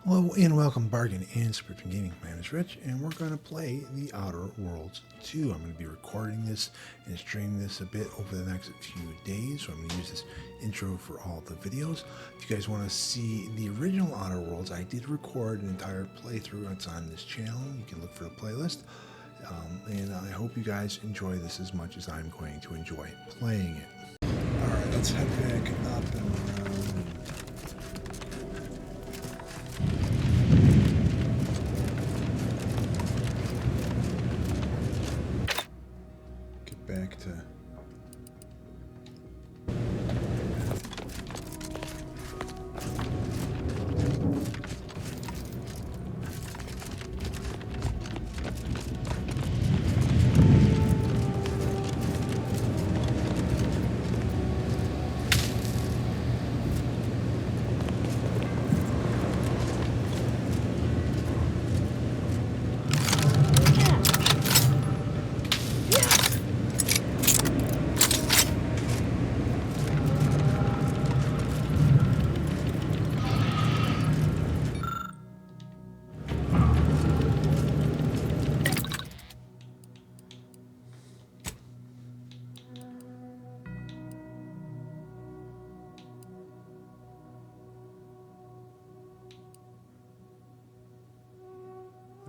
Hello and welcome Bargain and Subscription Gaming. My name is Rich and we're going to play The Outer Worlds 2. I'm going to be recording this and streaming this a bit over the next few days. So I'm going to use this intro for all the videos. If you guys want to see the original Outer Worlds, I did record an entire playthrough. It's on this channel. You can look for the playlist. And I hope you guys enjoy this as much as I'm going to enjoy playing it. Alright, let's head back up and around. Back to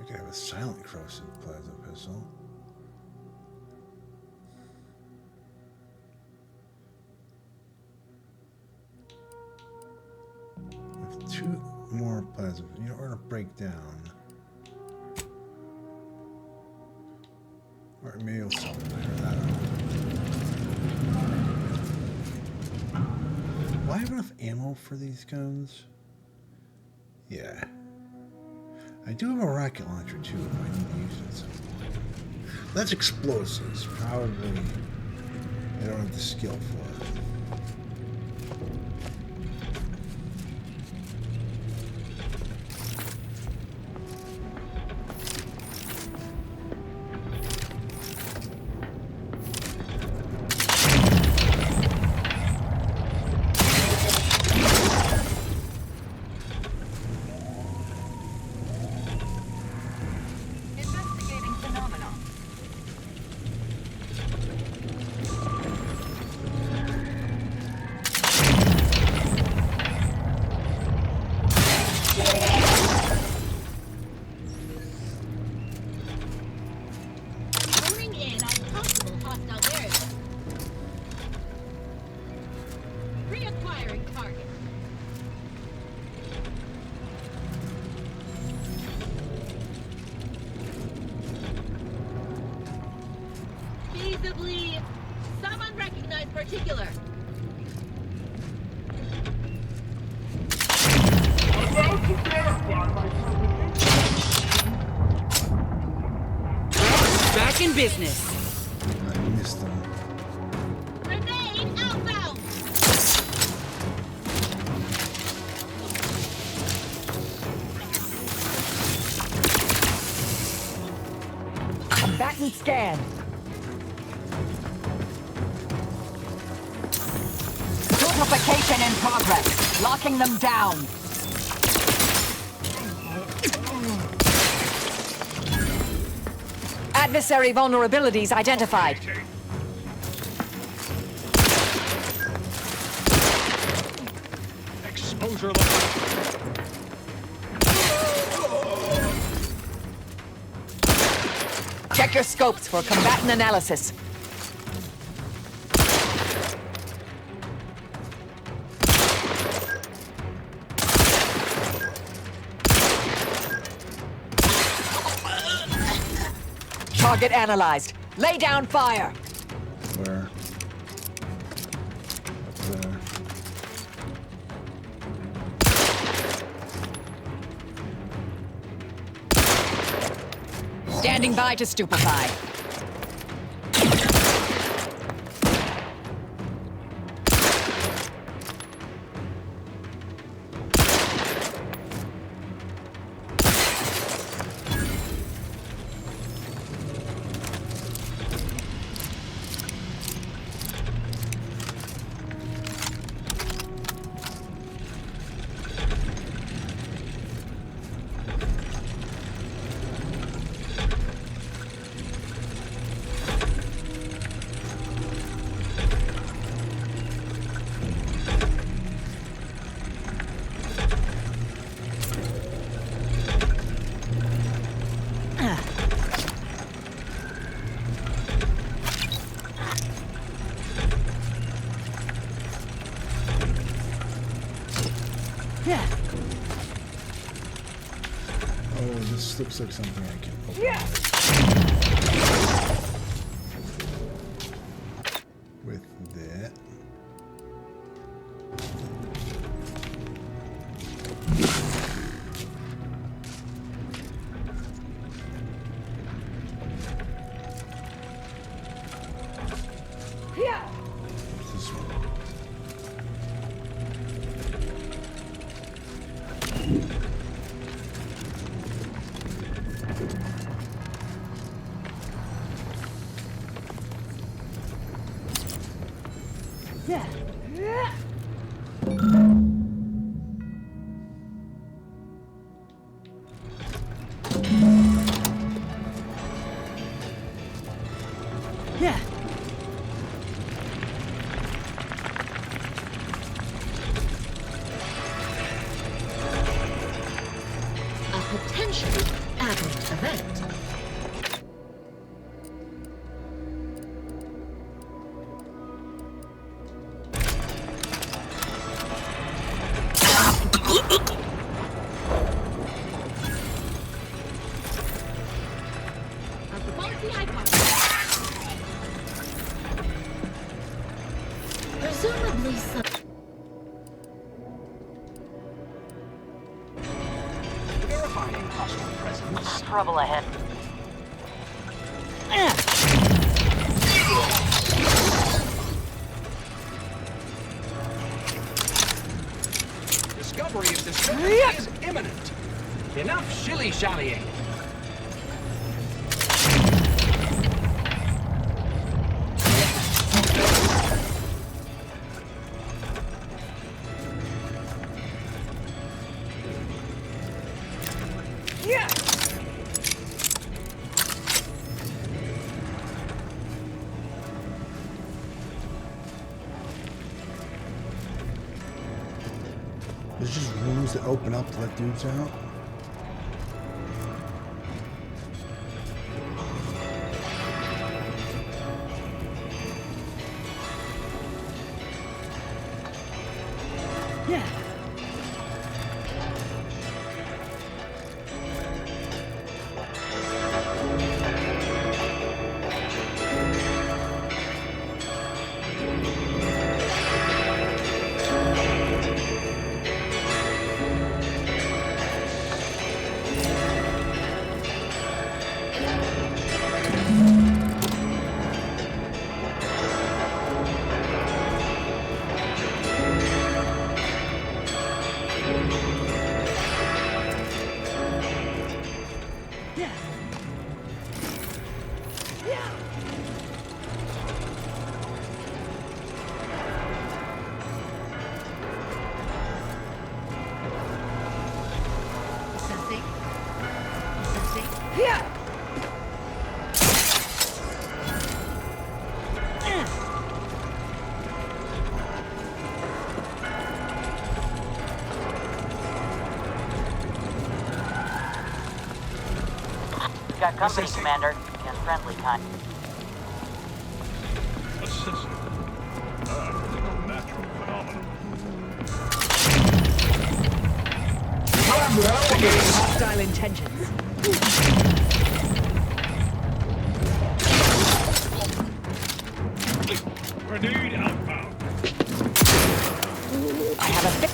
I have a silent corrosive plasma pistol. I have two more plasma. You know, we're gonna break down. Or maybe we'll sell them later. I don't know. Will I have enough ammo for these guns? Yeah. I do have a rocket launcher too if I need to use it at some point. That's explosives. Probably I don't have the skill for it. Some unrecognized particular. About to verify my Back in business. I missed them. Grenade outbound. Combatant scan. Fortification in progress. Locking them down. Adversary vulnerabilities identified. exposure level. Check your scopes for combatant analysis. Target analyzed. Lay down fire. Where? Up there. Standing by to stupefy. Yeah. Oh, this looks like something I can open. Yeah. With that. Yeah. What's this one? Yeah. Yeah. Yeah. A potentially aberrant event. A faulty hypothesis. Presumably some... Verifying hostile presence. Trouble ahead. Discovery of this weapon is imminent. Enough shilly-shallying. Yeah. There's just rooms that open up to let dudes out. Yeah. Yeah. Yeah. Assessing. Assessing. Yeah. Got company, Commander. In friendly time. Assistant. No natural phenomenon. Hostile intentions. Grenade outbound. I have a fit.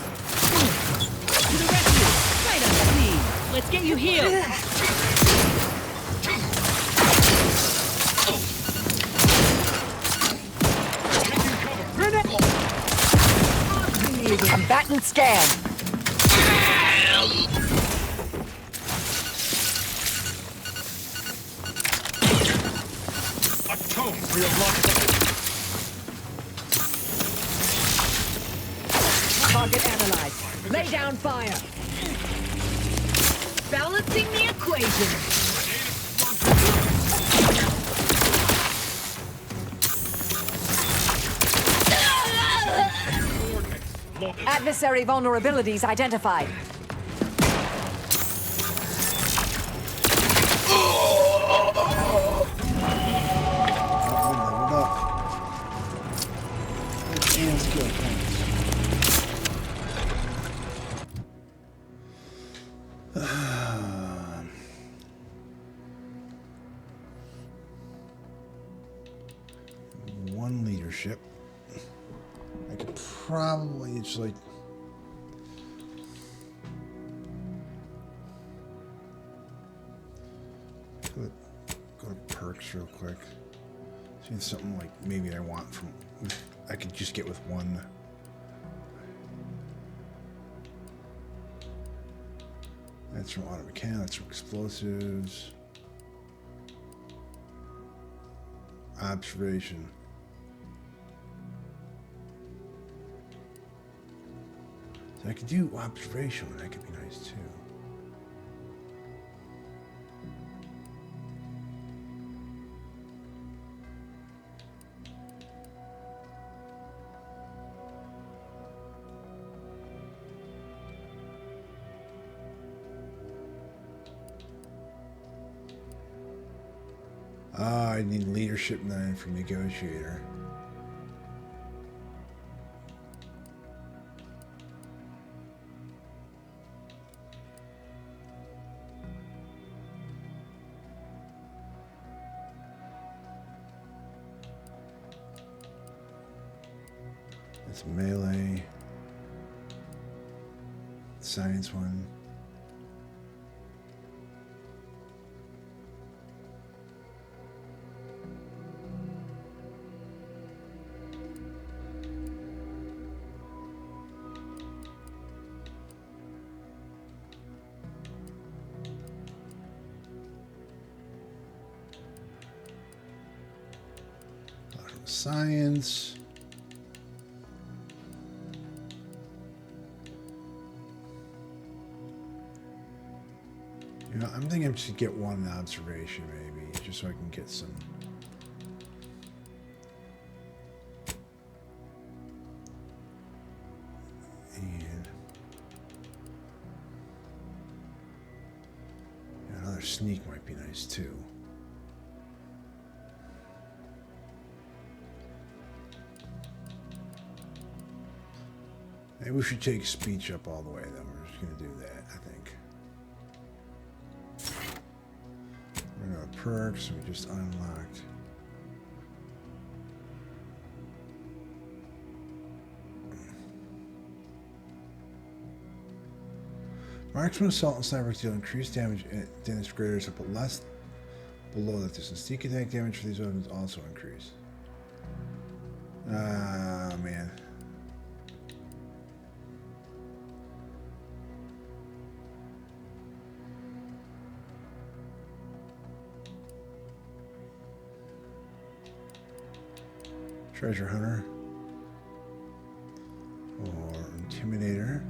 To the rescue! Right on the scene! Let's get you healed! Combatant scan. Atone for your loss. Target analyzed. Lay down fire. Balancing the equation! Adversary vulnerabilities identified. Leveled up. And skill points. probably it's like go to perks real quick. See if something like maybe I want from I could just get with one. That's from auto mechanics, that's from explosives. Observation. So I could do observation, that could be nice too. I need leadership 9 for negotiator. That's melee. Science one. Science. You know, I'm thinking I should get one observation maybe, just so I can get some. And yeah, another sneak might be nice too. Maybe we should take speech up all the way, then. We're just going to do that, I think. We're going to perks, we just unlocked. Marksman, assault, and sniper deal increased damage and damage greater, so but less below that distance. Sneak attack damage for these weapons also increase. Ah, man. Treasure Hunter or Intimidator.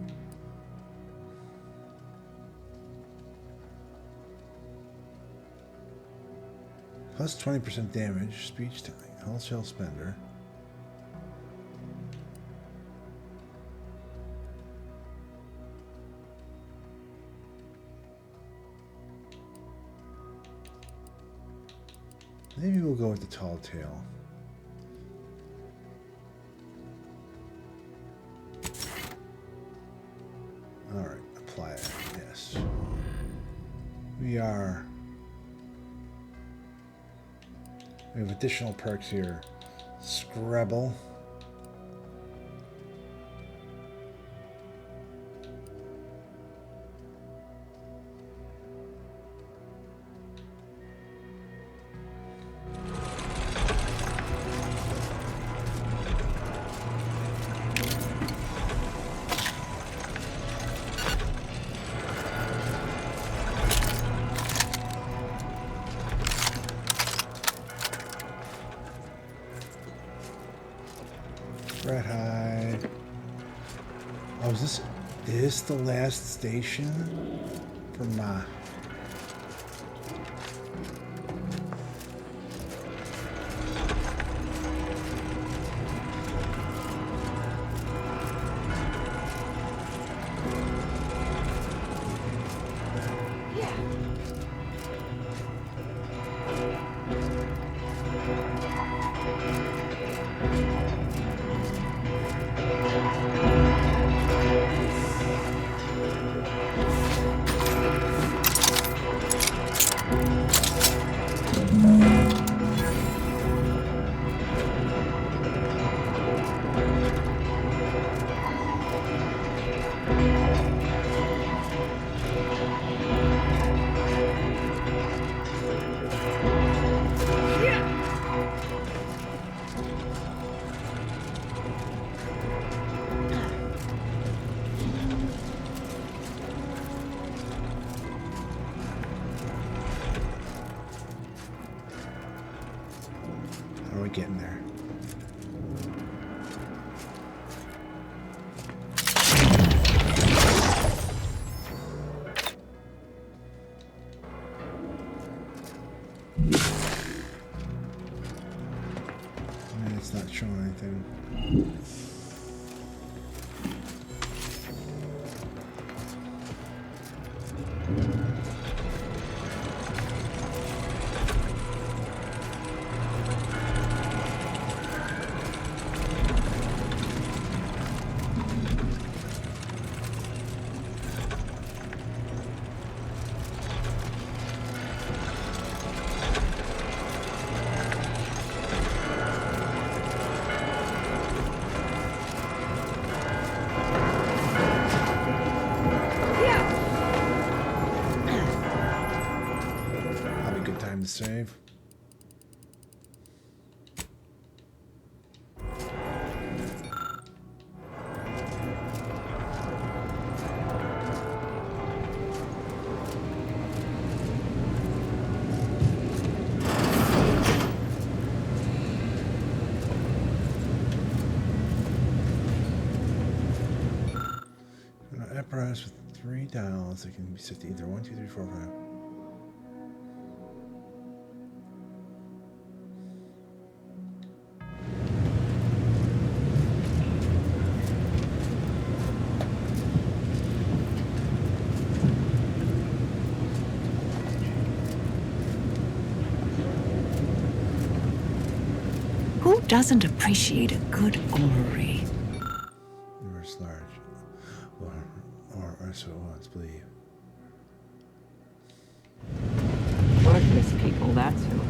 Plus 20% damage, speech time, wholesale spender. Maybe we'll go with the tall tale. Alright, apply it, yes. We have additional perks here. Scrabble. Red hide. Oh, is this the last station from getting there. And it's not showing anything. Save. An apparatus with 3 dials that can be set to either 1, 2, 3, 4, 5. Who doesn't appreciate a good orrery? Universe large. Or so let's believe. Worthless people, that's who.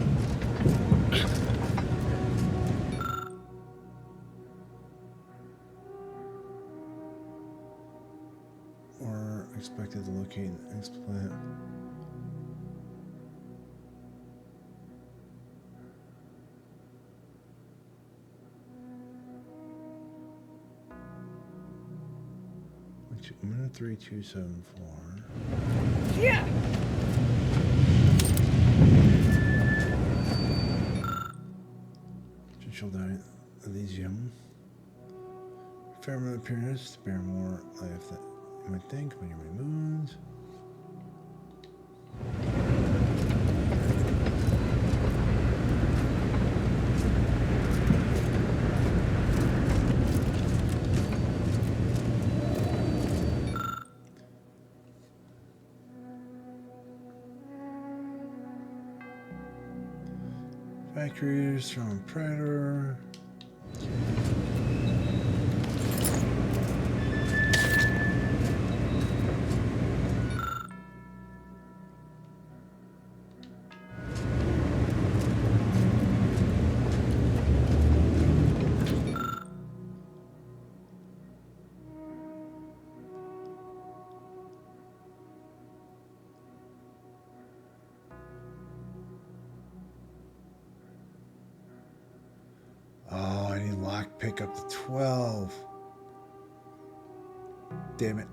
Or expected to locate an explant. Minute 3274. Yeah. Children Elysium. Fair amount of appearance to bear more life than you might think when you're moons. Factories from Predator. Oh, I need lockpick up to 12. Damn it.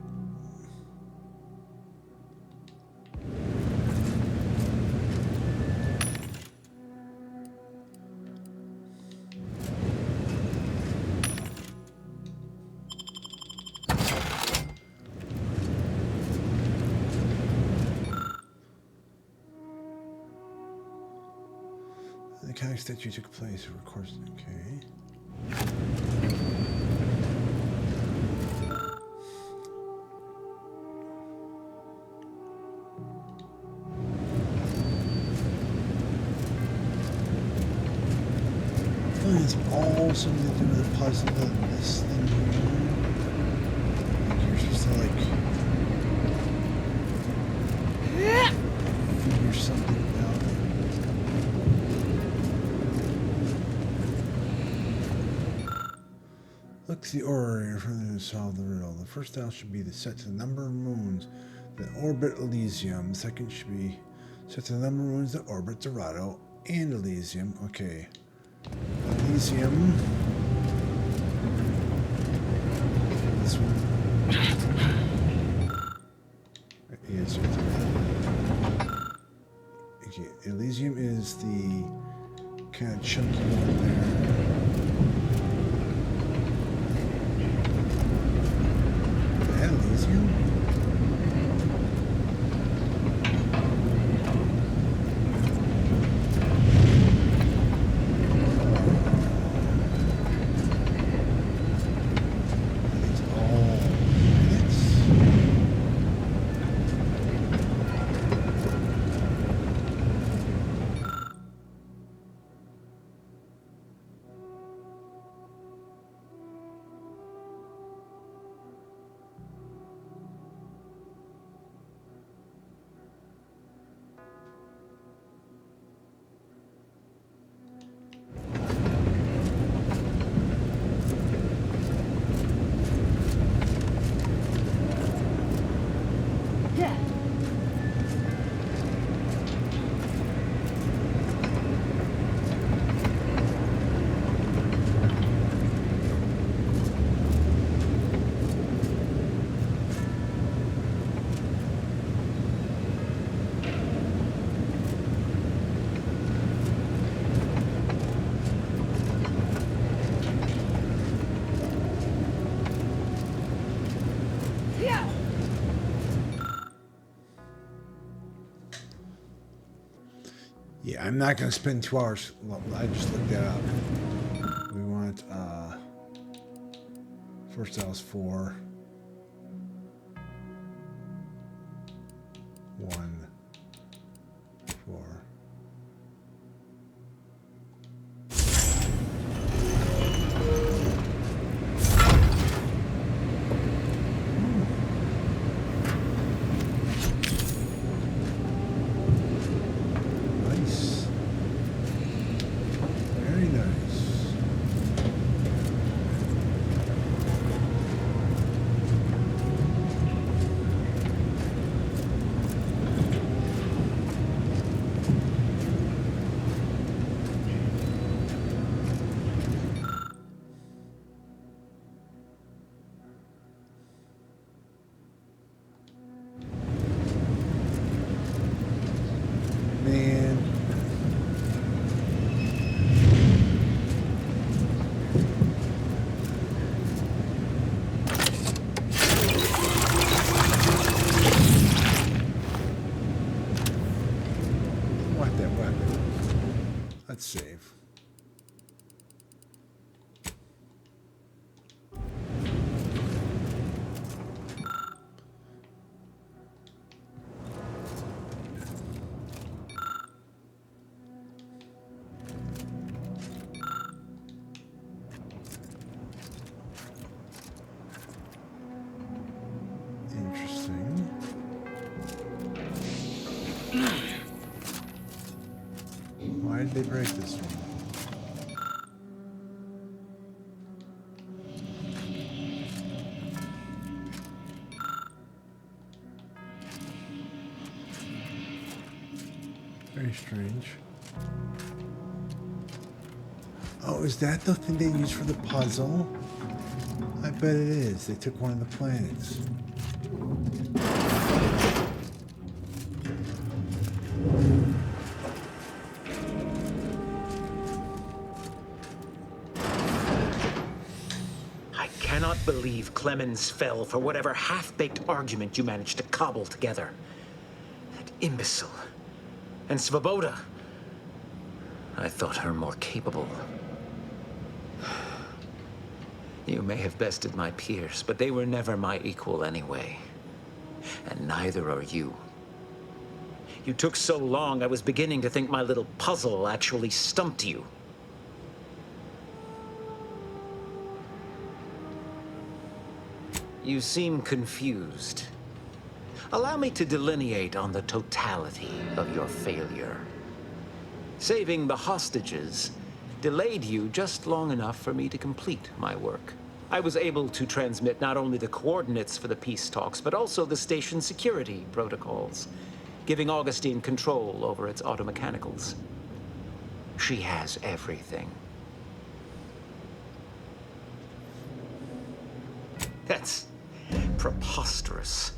The mechanic statue took place, of course. Okay. It's all something to do with the puzzle of this thing here. Like you're supposed to like figure something out. Look to the orrery in front of you to solve the riddle. The first dial should be set to the number of moons that orbit Elysium. The second should be set to the number of moons that orbit Dorado and Elysium. Okay. Elysium. This one. Yes. Okay. Elysium is the kind of chunky one there. That easier? Yeah, I'm not going to spend 2 hours. Well, I just looked that up. We want, first that was 4. 1, 4. Let's save. Interesting. Why did they break this one? Very strange. Oh, is that the thing they use for the puzzle? I bet it is. They took one of the planets. I cannot believe Clemens fell for whatever half-baked argument you managed to cobble together. That imbecile. And Svoboda. I thought her more capable. You may have bested my peers, but they were never my equal anyway. And neither are you. You took so long, I was beginning to think my little puzzle actually stumped you. You seem confused. Allow me to delineate on the totality of your failure. Saving the hostages delayed you just long enough for me to complete my work. I was able to transmit not only the coordinates for the peace talks, but also the station security protocols, giving Augustine control over its automechanicals. She has everything. That's preposterous.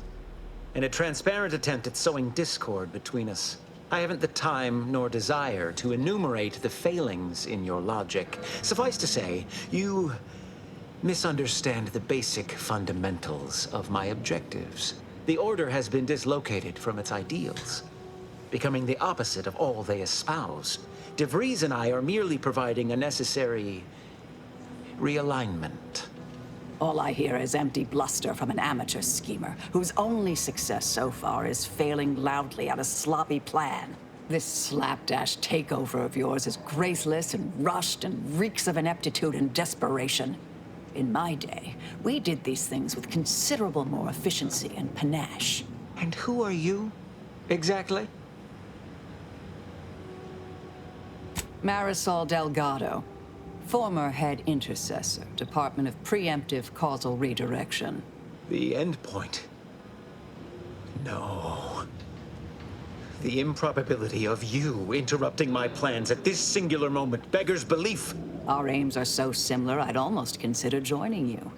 In a transparent attempt at sowing discord between us, I haven't the time nor desire to enumerate the failings in your logic. Suffice to say, you misunderstand the basic fundamentals of my objectives. The Order has been dislocated from its ideals, becoming the opposite of all they espouse. Vreies and I are merely providing a necessary realignment. All I hear is empty bluster from an amateur schemer whose only success so far is failing loudly at a sloppy plan. This slapdash takeover of yours is graceless and rushed and reeks of ineptitude and desperation. In my day, we did these things with considerable more efficiency and panache. And who are you, exactly? Marisol Delgado, former head intercessor, Department of Preemptive Causal Redirection. The endpoint. No. The improbability of you interrupting my plans at this singular moment beggars belief. Our aims are so similar, I'd almost consider joining you.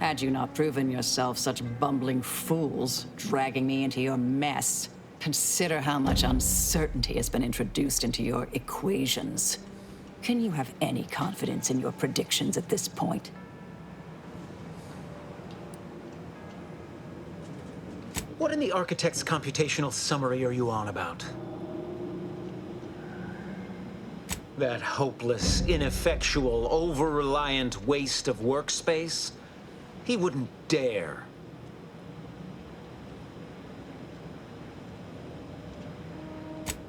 Had you not proven yourself such bumbling fools, dragging me into your mess. Consider how much uncertainty has been introduced into your equations. Can you have any confidence in your predictions at this point? What in the architect's computational summary are you on about? That hopeless, ineffectual, over-reliant waste of workspace? He wouldn't dare.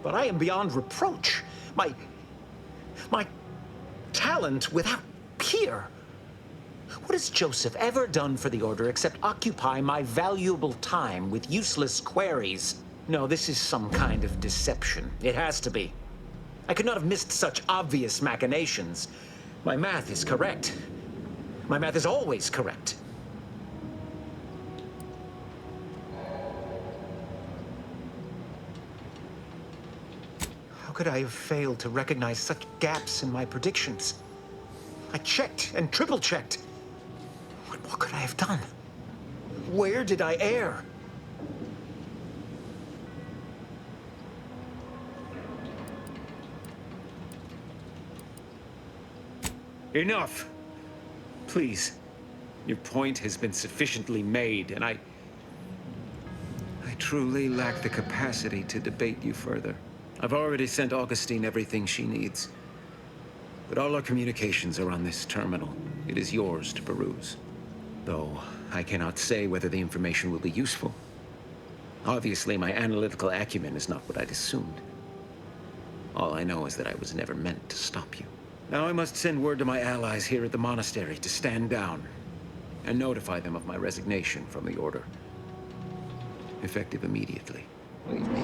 But I am beyond reproach. My talent without peer. What has Joseph ever done for the Order except occupy my valuable time with useless queries? No, this is some kind of deception. It has to be. I could not have missed such obvious machinations. My math is correct. My math is always correct. How could I have failed to recognize such gaps in my predictions? I checked and triple-checked. What could I have done? Where did I err? Enough! Please. Your point has been sufficiently made, and I truly lack the capacity to debate you further. I've already sent Augustine everything she needs. But all our communications are on this terminal. It is yours to peruse. Though I cannot say whether the information will be useful. Obviously, my analytical acumen is not what I'd assumed. All I know is that I was never meant to stop you. Now I must send word to my allies here at the monastery to stand down and notify them of my resignation from the Order. Effective immediately. Leave me.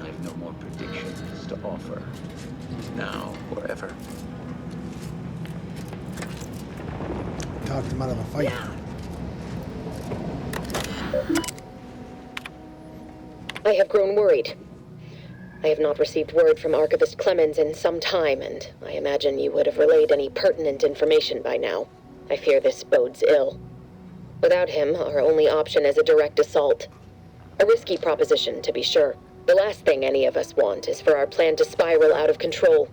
I have no more predictions to offer. Now or ever. Talked him out of a fight. I have grown worried. I have not received word from Archivist Clemens in some time, and I imagine you would have relayed any pertinent information by now. I fear this bodes ill. Without him, our only option is a direct assault. A risky proposition, to be sure. The last thing any of us want is for our plan to spiral out of control.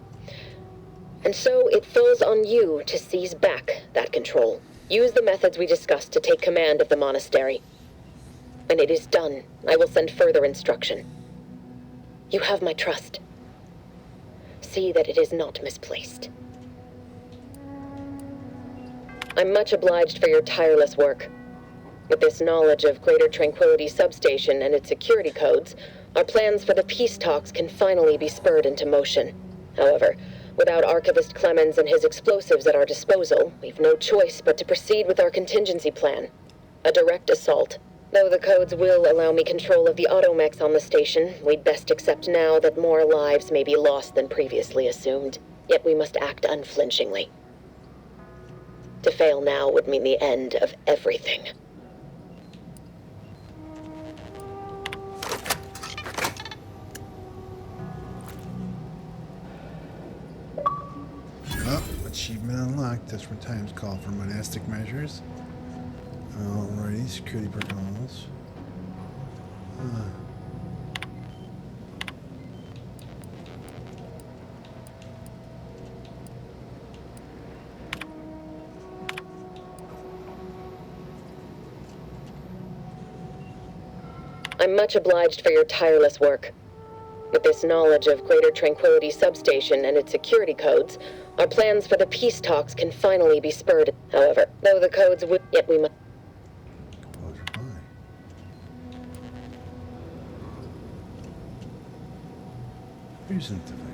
And so it falls on you to seize back that control. Use the methods we discussed to take command of the monastery. When it is done, I will send further instruction. You have my trust. See that it is not misplaced. I'm much obliged for your tireless work. With this knowledge of Greater Tranquility Substation and its security codes, our plans for the peace talks can finally be spurred into motion. However, without Archivist Clemens and his explosives at our disposal, we've no choice but to proceed with our contingency plan. A direct assault. Though the codes will allow me control of the automechs on the station, we'd best accept now that more lives may be lost than previously assumed. Yet we must act unflinchingly. To fail now would mean the end of everything. Oh, achievement unlocked. Desperate times call for monastic measures. Alrighty, security protocols. I'm much obliged for your tireless work. With this knowledge of Greater Tranquility Substation and its security codes, our plans for the peace talks can finally be spurred. However, though the codes would... Yet we must... Composure high. Isn't the Vreies?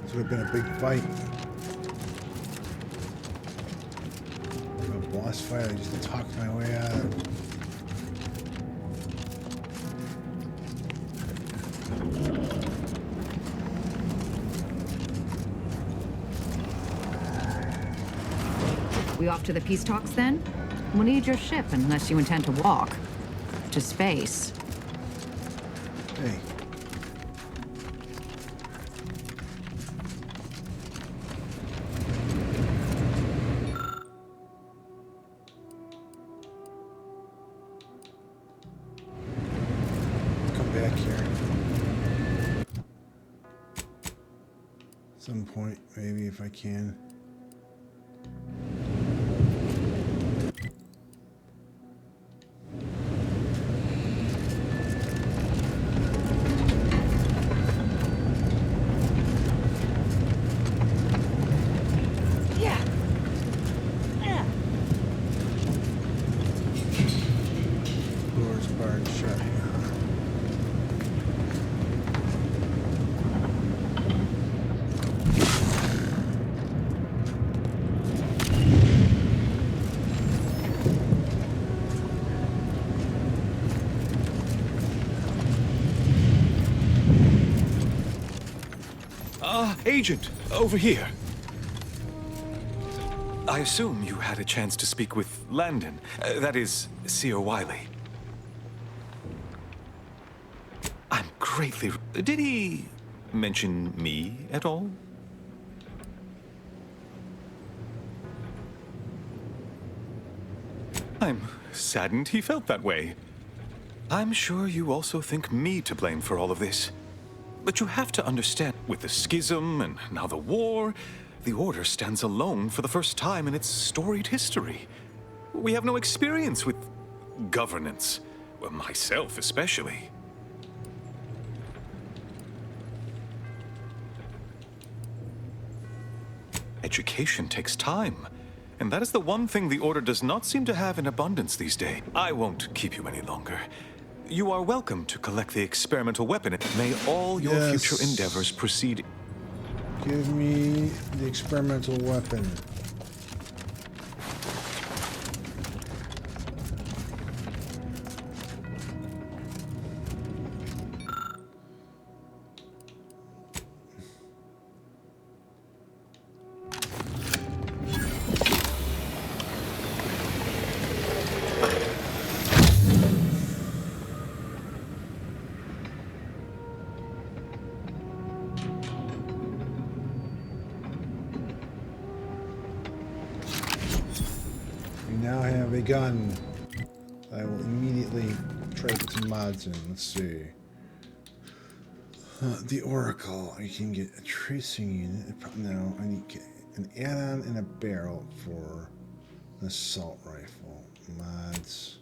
This would have been a big fight. A boss fight, I just talked my way out of it. We off to the peace talks then? We'll need your ship unless you intend to walk. To space. Hey. Come back here. At some point, maybe if I can. Doors barred shut. Agent, over here. I assume you had a chance to speak with Landon. That is, Seer Wiley. I'm greatly... Did he mention me at all? I'm saddened he felt that way. I'm sure you also think me to blame for all of this. But you have to understand, with the schism and now the war, the Order stands alone for the first time in its storied history. We have no experience with governance, well, myself especially. Education takes time, and that is the one thing the Order does not seem to have in abundance these days. I won't keep you any longer. You are welcome to collect the experimental weapon. May all your future endeavors proceed. Give me the experimental weapon. Now I have a gun. I will immediately try to put some mods in. Let's see. The Oracle. You can get a tracing unit. No, I need to get an add-on and a barrel for an assault rifle. Mods.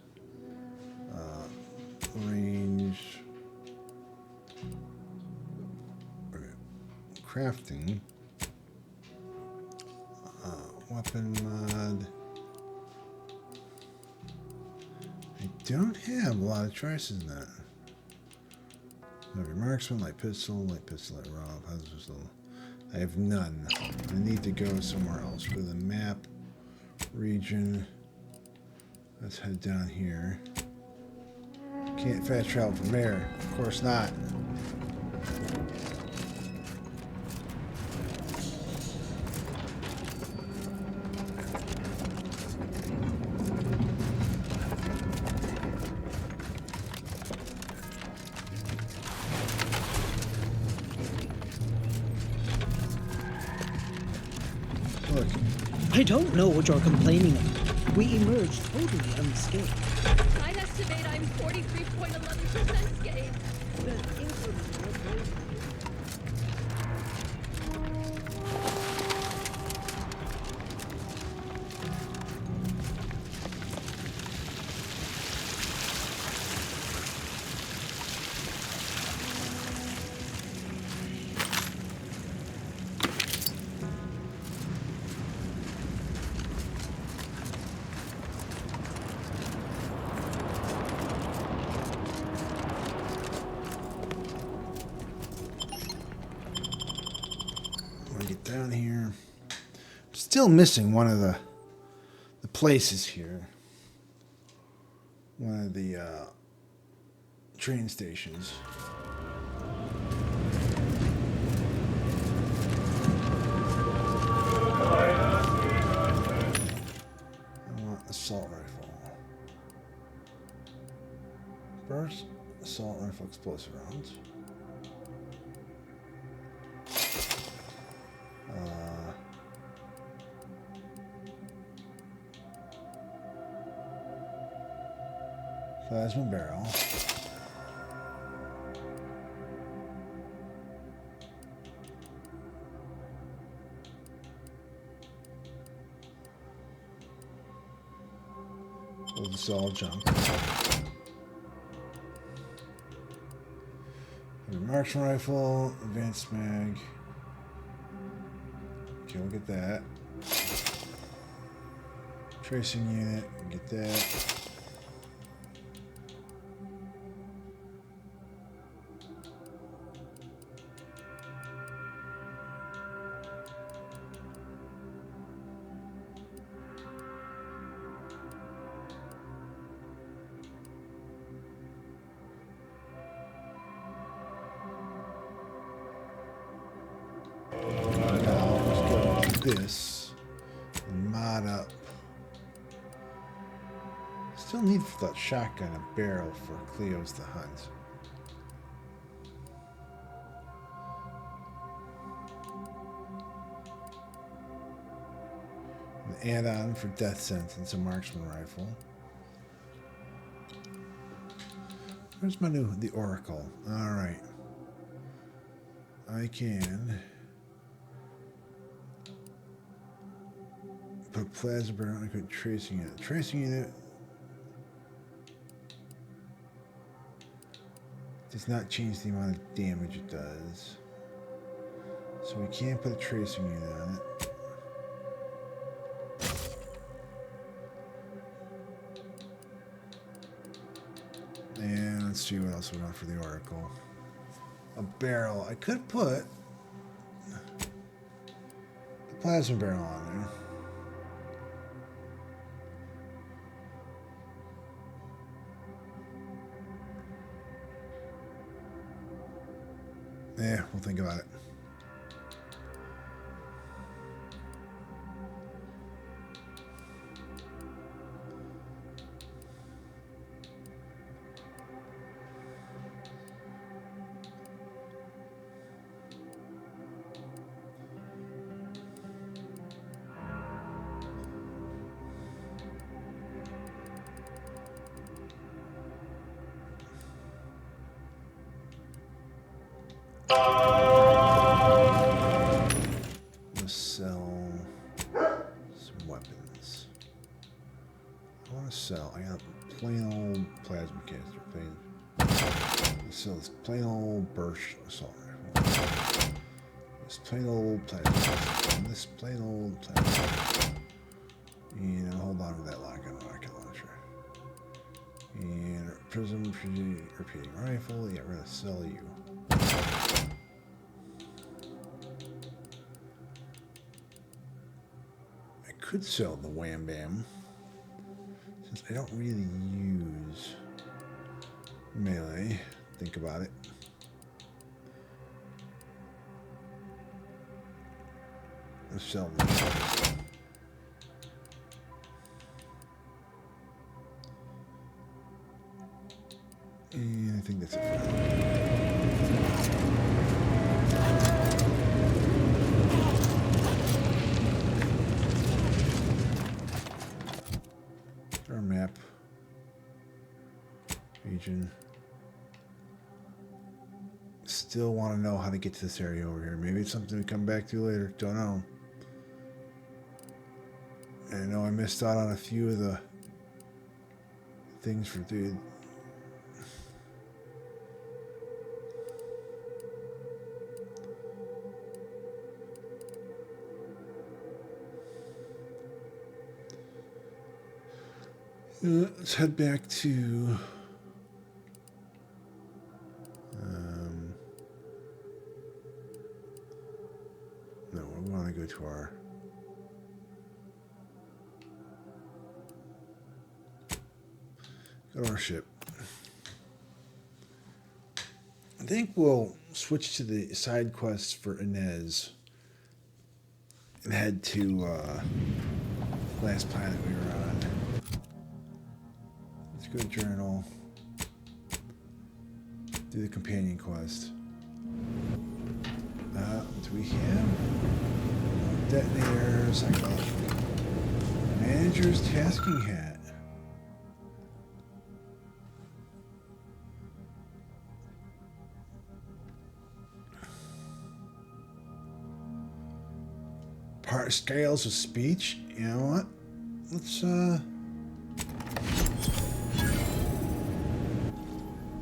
Range. Crafting. Weapon mod. I don't have a lot of choices in that. Heavy marksman, light pistol, light rob, hazard pistol. I have none. I need to go somewhere else for the map region. Let's head down here. Can't fast travel from there. Of course not. Look. I don't know what you're complaining about. We emerged totally unscathed. I'd estimate I'm 43.11% scathed. Down here. Still missing one of the places here. One of the train stations. I want assault rifle. Burst assault rifle explosive rounds. Plasma barrel. Well, this is all junk. Marksman rifle, advanced mag. Okay, we'll get that. Tracing unit, we'll get that. This and mod up. Still need for that shotgun a barrel for Cleo's the Hunt. An add-on for death sentence, a marksman rifle. Where's my the Oracle? All right. I can put plasma barrel. I could tracing unit. Tracing unit does not change the amount of damage it does, so we can't put a tracing unit on it. And let's see what else we want for the Oracle. A barrel. I could put the plasma barrel on there. Yeah, we'll think about it. Let's sell some weapons. I want to sell. I got plain old plasma canister. Let's sell this plain old burst assault rifle. This plain old plasma canister. And this plain old plasma canister. And I'll hold on to that rocket launcher. And prism repeating rifle. Yeah, we're gonna sell you. Could sell the Wham Bam, since I don't really use melee. Think about it. Let's sell this. And I think that's it for now. region. Still want to know how to get to this area over here. Maybe it's something we come back to later. Don't know. And I know I missed out on a few of the things for dude. Let's head back to no, we want to go to our ship. I think we'll switch to the side quests for Inez and head to last planet we were on. Let's go to journal. Do the companion quest. What do we have? Detonator, psychological. Manager's tasking hat. Part scales of speech. You know what? Let's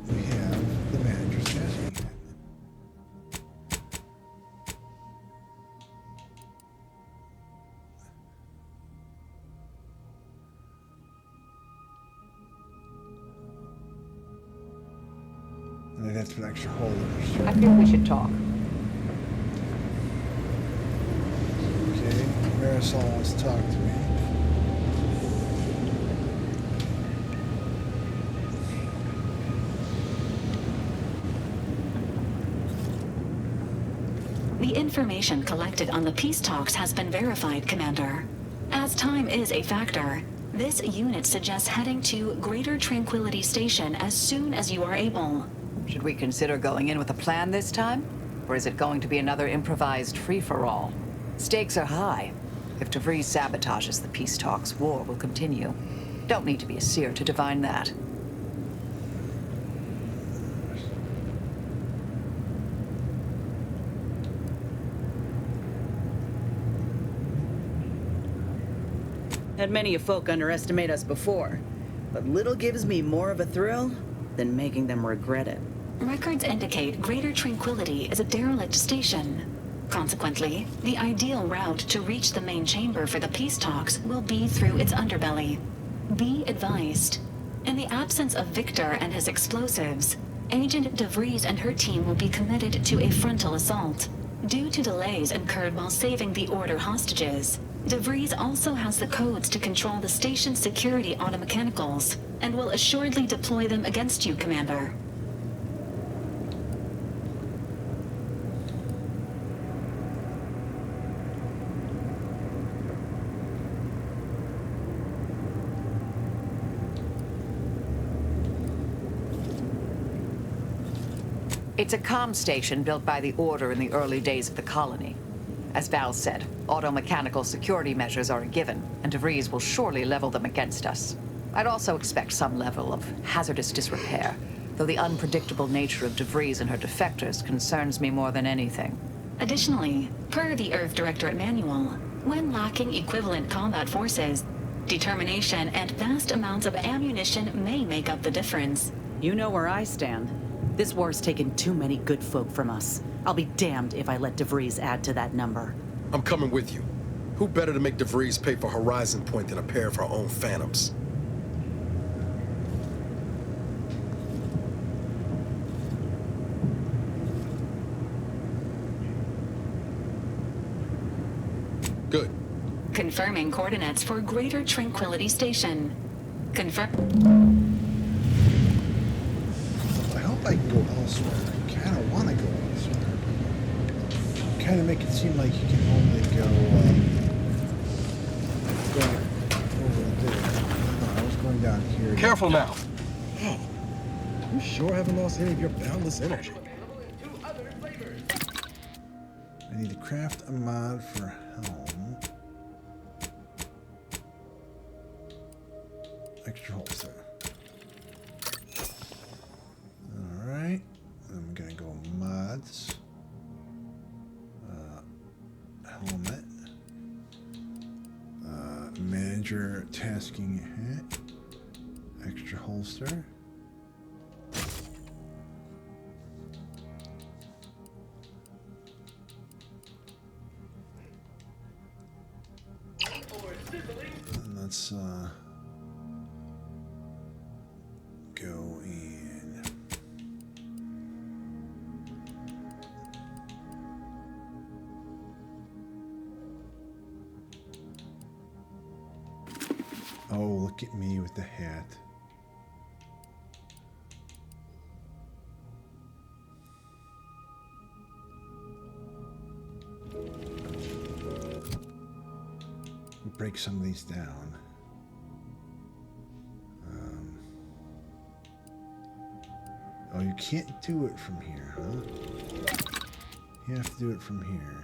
we have the manager's tasking hat. And I'd have to put extra holders. I feel we should talk. Okay, Marisol wants to talk to me. The information collected on the peace talks has been verified, Commander. As time is a factor, this unit suggests heading to Greater Tranquility Station as soon as you are able. Should we consider going in with a plan this time? Or is it going to be another improvised free-for-all? Stakes are high. If Vreies sabotages the peace talks, war will continue. Don't need to be a seer to divine that. Had many a folk underestimate us before, but little gives me more of a thrill than making them regret it. Records indicate Greater Tranquility is a derelict station. Consequently, the ideal route to reach the main chamber for the peace talks will be through its underbelly. Be advised. In the absence of Victor and his explosives, Agent Vreies and her team will be committed to a frontal assault. Due to delays incurred while saving the Order hostages, Vreies also has the codes to control the station's security automechanicals, and will assuredly deploy them against you, Commander. It's a comm station built by the Order in the early days of the colony. As Val said, auto-mechanical security measures are a given, and Vreies will surely level them against us. I'd also expect some level of hazardous disrepair, though the unpredictable nature of Vreies and her defectors concerns me more than anything. Additionally, per the Earth Directorate Manual, when lacking equivalent combat forces, determination and vast amounts of ammunition may make up the difference. You know where I stand. This war's taken too many good folk from us. I'll be damned if I let Vreies add to that number. I'm coming with you. Who better to make Vreies pay for Horizon Point than a pair of her own phantoms? Good. Confirming coordinates for Greater Tranquility Station. Confirm. I hope I can go elsewhere. I kind of want to go elsewhere. Kind of make it seem like you can only go over there. No, I was going down here. Careful now. Oh, you sure haven't lost any of your boundless energy. I need to craft a mod for helm. Extra holster. extra tasking hat, extra holster. And let's go in. Oh, look at me with the hat. We'll break some of these down. Oh, you can't do it from here, huh? You have to do it from here.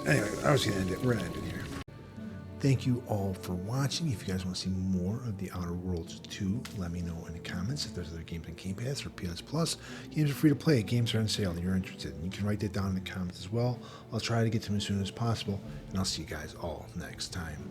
Anyway, I was going to end it. We're going to end it here. Thank you all for watching. If you guys want to see more of the Outer Worlds 2, let me know in the comments. If there's other games on Game Pass or PS Plus, games are free to play. Games are on sale and you're interested. You can write that down in the comments as well. I'll try to get to them as soon as possible, and I'll see you guys all next time.